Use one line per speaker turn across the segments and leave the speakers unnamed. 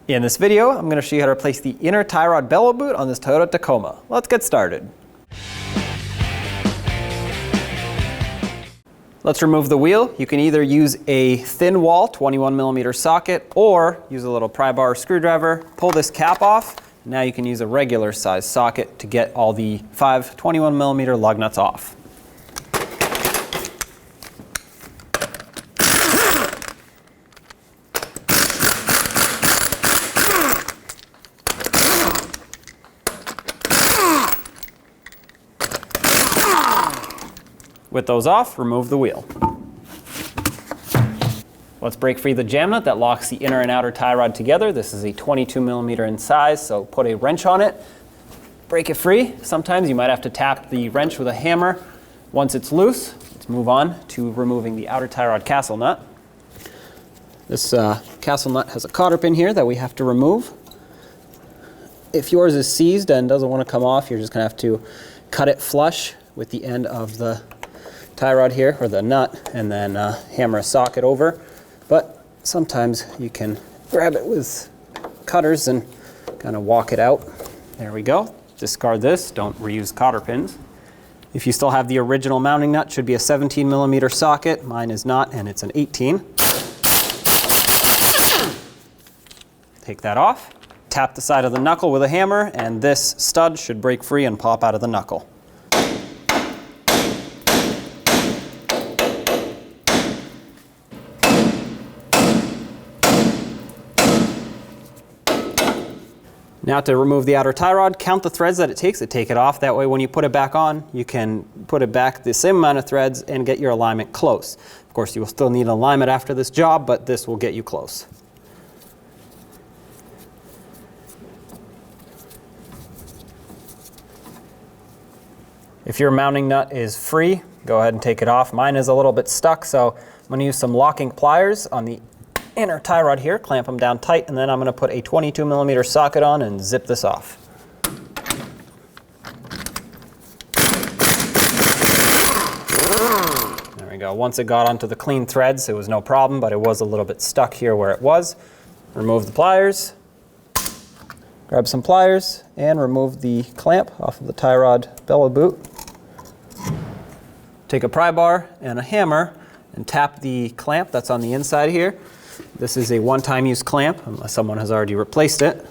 In this video, I'm going to show you how to replace the inner tie rod bellow boot on this Toyota Tacoma. Let's get started. Let's remove the wheel. You can either use a thin wall 21mm socket or use a little pry bar screwdriver. Pull this cap off. Now you can use a regular size socket to get all the 5 21mm lug nuts off. With those off, remove the wheel. Let's break free the jam nut that locks the inner and outer tie rod together. This is a 22mm in size, so put a wrench on it. Break it free. Sometimes you might have to tap the wrench with a hammer. Once it's loose, let's move on to removing the outer tie rod castle nut. This castle nut has a cotter pin here that we have to remove. If yours is seized and doesn't want to come off, you're just going to have to cut it flush with the end of the tie rod here, or the nut, and then hammer a socket over. But sometimes you can grab it with cutters and kind of walk it out. There we go. Discard this. Don't reuse cotter pins. If you still have the original mounting nut, it should be a 17mm socket. Mine is not, and it's an 18. Take that off. Tap the side of the knuckle with a hammer, and this stud should break free and pop out of the knuckle. Now to remove the outer tie rod, count the threads that it takes to take it off. That way when you put it back on, you can put it back the same amount of threads and get your alignment close. Of course, you will still need alignment after this job, but this will get you close. If your mounting nut is free, go ahead and take it off. Mine is a little bit stuck, so I'm going to use some locking pliers on the inner tie rod here, clamp them down tight, and then I'm going to put a 22mm socket on and zip this off. There we go. Once it got onto the clean threads, it was no problem, but it was a little bit stuck here where it was. Remove the pliers, grab some pliers, and remove the clamp off of the tie rod bellow boot. Take a pry bar and a hammer and tap the clamp that's on the inside here. This is a one-time use clamp, unless someone has already replaced it.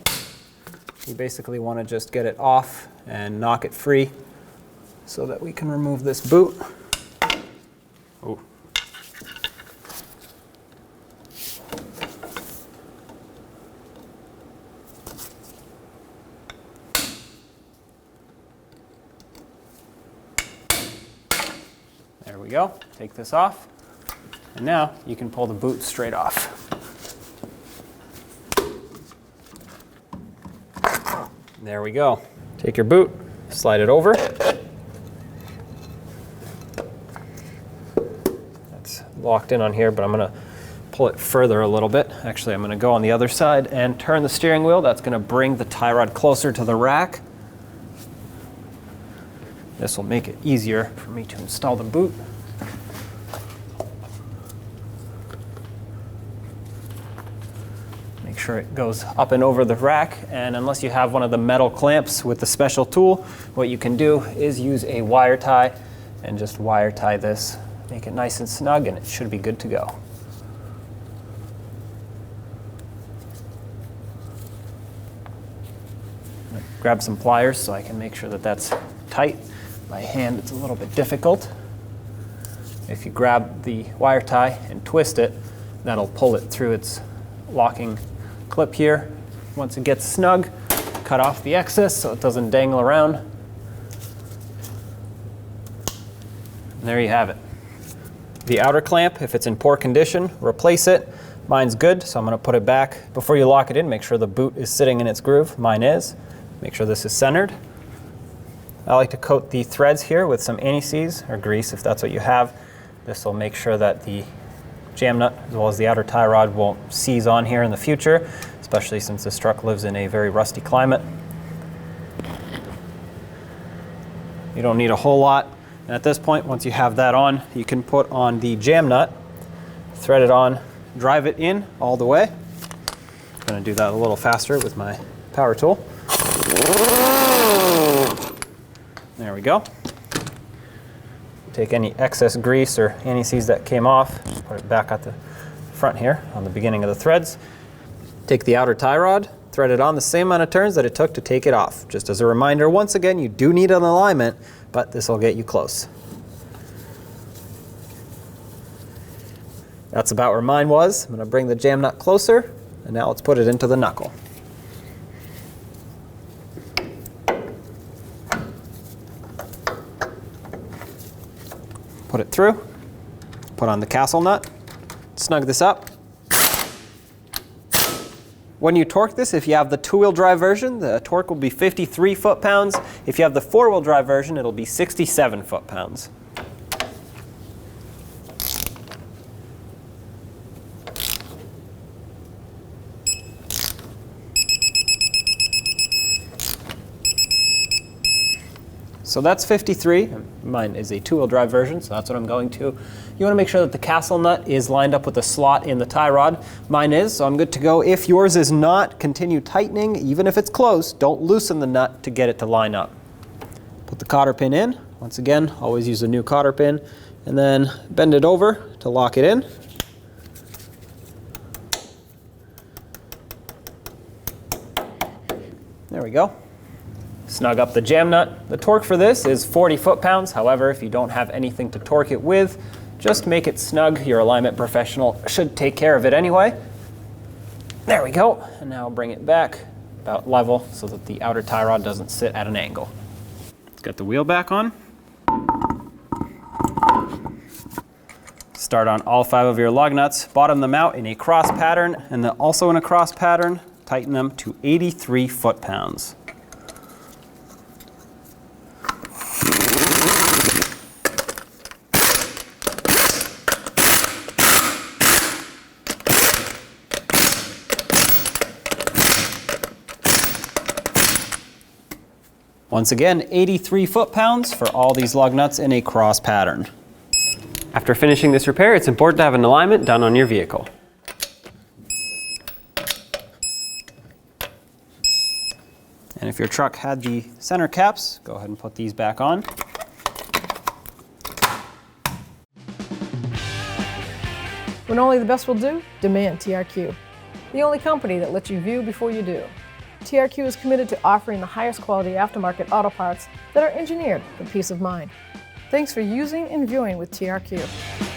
You basically want to just get it off and knock it free so that we can remove this boot. Ooh. There we go. Take this off. And now you can pull the boot straight off. There we go. Take your boot, slide it over. That's locked in on here, but I'm going to pull it further a little bit. Actually, I'm going to go on the other side and turn the steering wheel. That's going to bring the tie rod closer to the rack. This will make it easier for me to install the boot. Make sure it goes up and over the rack, and unless you have one of the metal clamps with the special tool, what you can do is use a wire tie and just wire tie this. Make it nice and snug, and it should be good to go. Grab some pliers so I can make sure that that's tight. By hand, it's a little bit difficult. If you grab the wire tie and twist it, that'll pull it through its locking clip here. Once it gets snug, cut off the excess so it doesn't dangle around. And there you have it. The outer clamp, if it's in poor condition, replace it. Mine's good, so I'm going to put it back. Before you lock it in, make sure the boot is sitting in its groove. Mine is. Make sure this is centered. I like to coat the threads here with some anti-seize or grease if that's what you have. This will make sure that the jam nut as well as the outer tie rod won't seize on here in the future, especially since this truck lives in a very rusty climate. You don't need a whole lot. And at this point, once you have that on, you can put on the jam nut, thread it on, drive it in all the way, going to do that a little faster with my power tool. There we go. Take any excess grease or anti-seize that came off, just put it back at the front here on the beginning of the threads. Take the outer tie rod, thread it on the same amount of turns that it took to take it off. Just as a reminder, once again, you do need an alignment, but this will get you close. That's about where mine was. I'm going to bring the jam nut closer, and now let's put it into the knuckle. Put it through, put on the castle nut, snug this up. When you torque this, if you have the two-wheel drive version, the torque will be 53 foot-pounds. If you have the four-wheel drive version, it'll be 67 foot-pounds. So that's 53. Mine is a two-wheel drive version, so that's what I'm going to. You want to make sure that the castle nut is lined up with the slot in the tie rod. Mine is, so I'm good to go. If yours is not, continue tightening. Even if it's close, don't loosen the nut to get it to line up. Put the cotter pin in. Once again, always use a new cotter pin. And then bend it over to lock it in. There we go. Snug up the jam nut. The torque for this is 40 foot-pounds. However, if you don't have anything to torque it with, just make it snug. Your alignment professional should take care of it anyway. There we go. And now bring it back about level so that the outer tie rod doesn't sit at an angle. Let's get the wheel back on. Start on all 5 of your lug nuts. Bottom them out in a cross pattern, and then also in a cross pattern, tighten them to 83 foot-pounds. Once again, 83 foot-pounds for all these lug nuts in a cross pattern. After finishing this repair, it's important to have an alignment done on your vehicle. And if your truck had the center caps, go ahead and put these back on.
When only the best will do, demand TRQ. The only company that lets you view before you do. TRQ is committed to offering the highest quality aftermarket auto parts that are engineered for peace of mind. Thanks for using and viewing with TRQ.